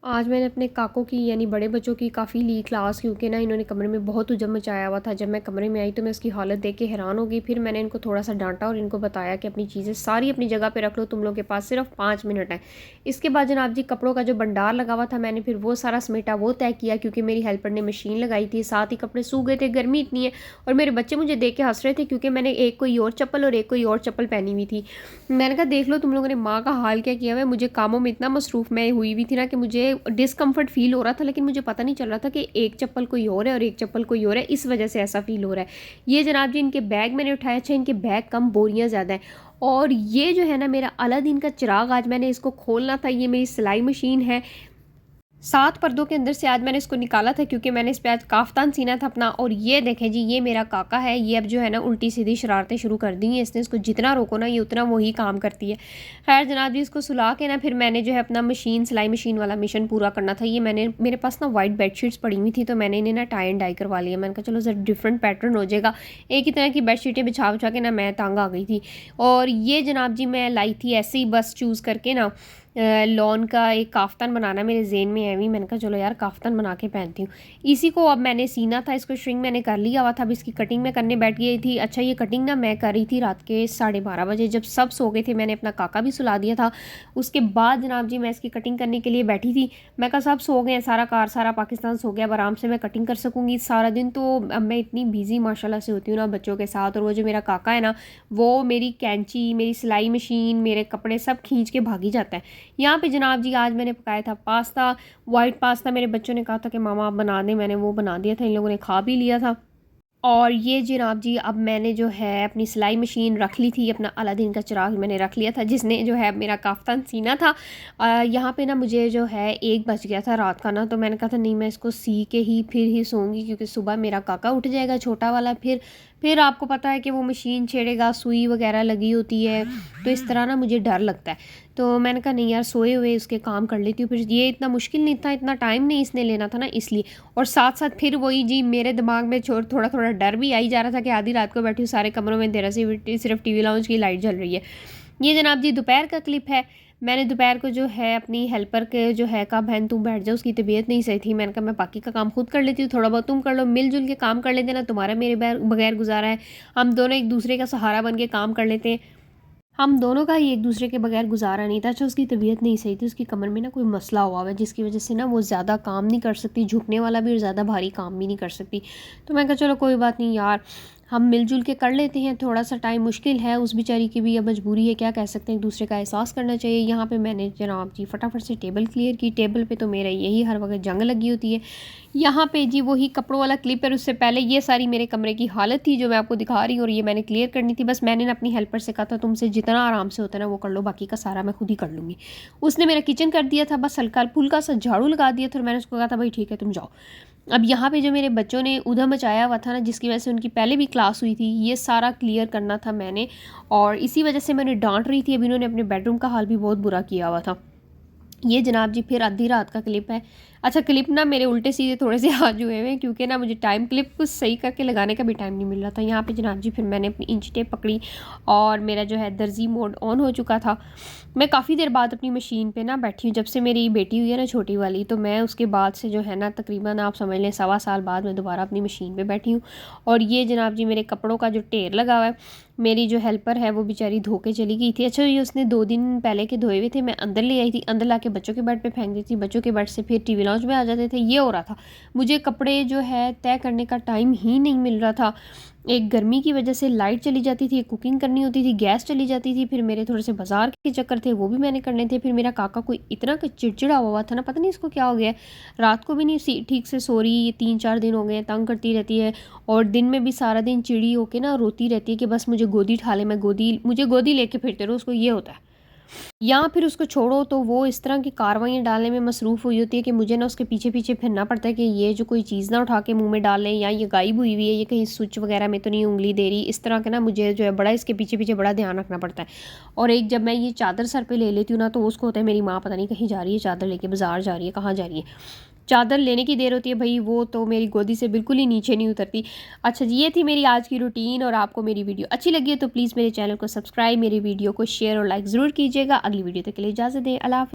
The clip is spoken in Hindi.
आज मैंने अपने काकों की यानी बड़े बच्चों की काफ़ी ली क्लास, क्योंकि ना इन्होंने कमरे में बहुत हुजम मचाया हुआ था। जब मैं कमरे में आई तो मैं उसकी हालत देख के हैरान हो गई। फिर मैंने इनको थोड़ा सा डांटा और इनको बताया कि अपनी चीज़ें सारी अपनी जगह पे रख लो, तुम लोग के पास सिर्फ 5 मिनट है। इसके बाद जनाब जी कपड़ों का जो भंडार लगा हुआ था मैंने फिर वो सारा समेटा, वो तय किया, क्योंकि मेरी हेल्पर ने मशीन लगाई थी। साथ ही कपड़े सूख गए थे, गर्मी इतनी है। और मेरे बच्चे मुझे देख के हंस रहे थे, क्योंकि मैंने एक कोई और चप्पल और एक कोई और चप्पल पहनी हुई थी। मैंने कहा देख लो तुम लोगों ने माँ का हाल क्या किया हुआ है। मुझे कामों में इतना मसरूफ़ मैं हुई हुई थी ना कि मुझे डिस्कम्फर्ट फ़ील हो रहा था, लेकिन मुझे पता नहीं चल रहा था कि एक चप्पल कोई और है और एक चप्पल कोई और है, इस वजह से ऐसा फ़ील हो रहा है। ये जनाब जी इनके बैग मैंने उठाया, अच्छा इनके बैग कम बोरियाँ ज़्यादा हैं। और ये जो है ना मेरा अलादीन का चिराग, आज मैंने इसको खोलना था। ये मेरी सिलाई मशीन है, 7 पर्दों के अंदर से आज मैंने इसको निकाला था, क्योंकि मैंने इस पे आज काफ्तान सीना था अपना। और ये देखें जी, ये मेरा काका है। ये अब जो है ना उल्टी सीधी शरारतें शुरू कर दी हैं इसने। इसको जितना रोको ना ये उतना वही काम करती है। खैर जनाब जी इसको सुला के ना फिर मैंने जो है अपना मशीन, सिलाई मशीन वाला मिशन पूरा करना था। ये मैंने, मेरे पास ना वाइट बेडशीट्स पड़ी हुई थी, तो मैंने इन्हें ना टाई एंड डाई करवा लिया। मैंने कहा चलो जरा डिफरेंट पैटर्न हो जाएगा। एक ही तरह की बेडशीटें बिछा बिछा के ना मैं तंग आ गई थी। और ये जनाब जी मैं लाई थी ऐसे ही बस चूज़ करके ना, लॉन का एक काफ्तान बनाना मेरे ज़हन में है। भी मैंने कहा चलो यार काफ्तान बना के पहनती हूँ। इसी को अब मैंने सीना था, इसको श्रिंक मैंने कर लिया हुआ था। अब इसकी कटिंग मैं करने बैठ गई थी। अच्छा ये कटिंग ना मैं कर रही थी रात के 12:30 बजे, जब सब सो गए थे। मैंने अपना काका भी सुला दिया था। उसके बाद जनाब जी मैं इसकी कटिंग करने के लिए बैठी थी। मैं कहा सब सो गए हैं, सारा कार सारा पाकिस्तान सो गया, अब आराम से मैं कटिंग कर सकूँगी सारा दिन। तो अब मैं इतनी बिजी माशाल्लाह से होती हूँ ना बच्चों के साथ। और वो जो मेरा काका है ना, वो मेरी कैंची, मेरी सिलाई मशीन, मेरे कपड़े सब खींच के भागी जाता है। यहाँ पे जनाब जी आज मैंने पकाया था पास्ता, वाइट पास्ता। मेरे बच्चों ने कहा था कि मामा आप बना दें, मैंने वो बना दिया था, इन लोगों ने खा भी लिया था। और ये जनाब जी अब मैंने जो है अपनी सिलाई मशीन रख ली थी, अपना अलादीन का चिराग मैंने रख लिया था, जिसने जो है मेरा काफ्तान सीना था। यहाँ पे ना मुझे जो है 1 बज गया था रात का ना, तो मैंने कहा था नहीं मैं इसको सी के ही फिर ही सोऊंगी, क्योंकि सुबह मेरा काका उठ जाएगा छोटा वाला। फिर आपको पता है कि वो मशीन छेड़ेगा, सुई वगैरह लगी होती है, तो इस तरह ना मुझे डर लगता है। तो मैंने कहा नहीं यार सोए हुए उसके काम कर लेती हूँ। फिर ये इतना मुश्किल नहीं था, इतना टाइम नहीं इसने लेना था ना, इसलिए। और साथ साथ फिर वही जी मेरे दिमाग में थोड़ा थोड़ा डर भी आई जा रहा था कि आधी रात को बैठी हूँ सारे कमरों में अंधेरा से, सिर्फ टीवी लाउंज की लाइट जल रही है। ये जनाब जी दोपहर का क्लिप है। मैंने दोपहर को जो है अपनी हेल्पर के जो है कहा बहन तुम बैठ जाओ, उसकी तबीयत नहीं सही थी। मैंने कहा मैं बाकी का काम खुद कर लेती हूँ, थोड़ा बहुत तुम कर लो, मिलजुल के काम कर लेते ना, तुम्हारा मेरे बगैर गुजारा है। हम दोनों एक दूसरे का सहारा बन के काम कर लेते हैं। हम दोनों का ही एक दूसरे के बगैर गुजारा नहीं था। अच्छा उसकी तबीयत नहीं सही थी, उसकी कमर में ना कोई मसला हुआ है, जिसकी वजह से ना वो ज़्यादा काम नहीं कर सकती, झुकने वाला भी और ज़्यादा भारी काम भी नहीं कर सकती। तो मैं कहा चलो कोई बात नहीं यार, हम मिलजुल के कर लेते हैं। थोड़ा सा टाइम मुश्किल है, उस बेचारी की भी अब मजबूरी है, क्या कह सकते हैं, एक दूसरे का एहसास करना चाहिए। यहाँ पे मैंने जनाब जी फटाफट से टेबल क्लियर की। टेबल पे तो मेरा यही हर वक्त जंग लगी होती है। यहाँ पे जी वही कपड़ों वाला क्लिप है, उससे पहले ये सारी मेरे कमरे की हालत थी जो मैं आपको दिखा रही हूँ, और ये मैंने क्लियर करनी थी। बस मैंने ना अपनी हेल्पर से कहा था तुमसे जितना आराम से होता है ना वो कर लो, बाकी का सारा मैं खुद ही कर लूँगी। उसने मेरा किचन कर दिया था, बस हल्का फुल्का सा झाड़ू लगा दिया था, और मैंने उसको कहा था भाई ठीक है तुम जाओ। अब यहाँ पे जो मेरे बच्चों ने उधम मचाया हुआ था ना, जिसकी वजह से उनकी पहले भी क्लास हुई थी, ये सारा क्लियर करना था मैंने, और इसी वजह से मैंने डांट रही थी। अभी इन्होंने अपने बेडरूम का हाल भी बहुत बुरा किया हुआ था। ये जनाब जी फिर आधी रात का क्लिप है। अच्छा क्लिप ना मेरे उल्टे सीधे थोड़े से आज हुए हुए हैं, क्योंकि ना मुझे टाइम क्लिप कुछ सही करके लगाने का भी टाइम नहीं मिल रहा था। यहाँ पे जनाब जी फिर मैंने अपनी इंच टेप पकड़ी, और मेरा जो है दर्जी मोड ऑन हो चुका था। मैं काफ़ी देर बाद अपनी मशीन पे ना बैठी हूँ, जब से मेरी बेटी हुई है ना छोटी वाली, तो मैं उसके बाद से जो है ना तकरीबन आप समझ लें 1.25 साल बाद मैं दोबारा अपनी मशीन पे बैठी हूँ। और ये जनाब जी मेरे कपड़ों का जो ढेर लगा हुआ है, मेरी जो हेल्पर है वो बेचारी धो के चली गई थी। अच्छा ये उसने 2 दिन पहले के धोए हुए थे, मैं अंदर ले आई थी, अंदर ला के बच्चों के बेड पे फेंक दी थी, बच्चों के बेड से फिर टीवी लाउंज में आ जाते थे। ये हो रहा था, मुझे कपड़े जो है तय करने का टाइम ही नहीं मिल रहा था। एक गर्मी की वजह से लाइट चली जाती थी, कुकिंग करनी होती थी, गैस चली जाती थी, फिर मेरे थोड़े से बाजार के चक्कर थे वो भी मैंने करने थे। फिर मेरा काका कोई इतना चिड़चिड़ा हुआ था ना, पता नहीं इसको क्या हो गया है, रात को भी नहीं ठीक से सो रही, ये 3-4 दिन हो गए, तंग करती रहती है। और दिन में भी सारा दिन चिड़ी होके ना रोती रहती है कि बस मुझे गोदी उठा ले, मुझे गोदी लेके फिरते रहो, उसको ये होता है। या फिर उसको छोड़ो तो वो इस तरह की कार्रवाइयाँ डालने में मसरूफ़ हुई होती है कि मुझे ना उसके पीछे पीछे फिरना पड़ता है कि ये जो कोई चीज़ ना उठा के मुंह में डाल लें, या ये गायब हुई हुई है, ये कहीं स्विच वगैरह में तो नहीं उंगली दे रही, इस तरह के ना मुझे जो है बड़ा इसके पीछे पीछे बड़ा ध्यान रखना पड़ता है। और एक जब मैं ये चादर सर पे ले लेती हूँ ना, तो उसको होता है मेरी माँ पता नहीं कहीं जा रही है, चादर लेके बाजार जा रही है, कहाँ जा रही है। चादर लेने की देर होती है भाई, वो तो मेरी गोदी से बिल्कुल ही नीचे नहीं उतरती। अच्छा जी ये थी मेरी आज की रूटीन, और आपको मेरी वीडियो अच्छी लगी है तो प्लीज़ मेरे चैनल को सब्सक्राइब, मेरी वीडियो को शेयर और लाइक ज़रूर कीजिएगा। अगली वीडियो तक के लिए इजाज़त दें, अल्लाह हाफ़िज़।